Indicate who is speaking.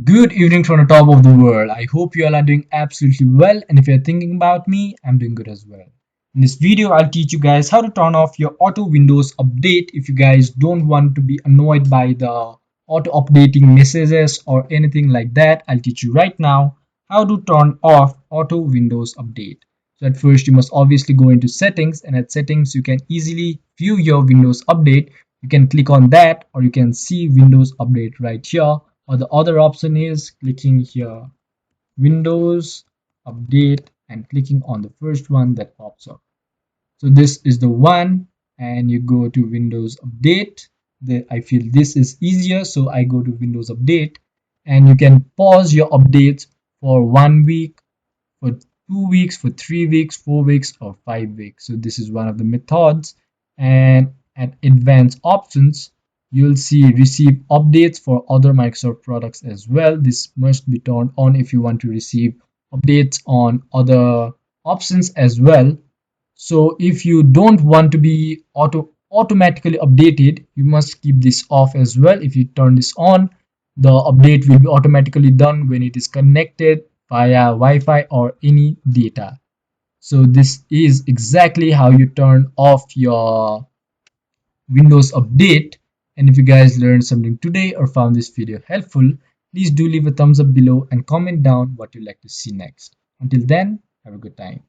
Speaker 1: Good evening from the top of the world. I hope you all are doing absolutely well, and if you're thinking about me, I'm doing good as well. In this video, I'll teach you guys how to turn off your auto Windows update if you guys don't want to be annoyed by the auto updating messages or anything like that. I'll teach you right now how to turn off auto Windows update. So at first, you must obviously go into settings, and at settings, you can easily view your Windows update. You can click on that, or you can see Windows update right here, or the other option is clicking here Windows update and clicking on the first one that pops up. So this is the one, and you go to Windows update. I feel this is easier, so I go to Windows update, and you can pause your updates for 1 week, for 2 weeks, for 3 weeks, 4 weeks, or 5 weeks. So this is one of the methods. And at advanced options, you'll see receive updates for other Microsoft products as well. This must be turned on if you want to receive updates on other options as well. So if you don't want to be automatically updated, you must keep this off as well. If you turn this on, the update will be automatically done when it is connected via Wi-Fi or any data. So this is exactly how you turn off your Windows update. And if you guys learned something today or found this video helpful, please do leave a thumbs up below and comment down what you'd like to see next. Until then, have a good time.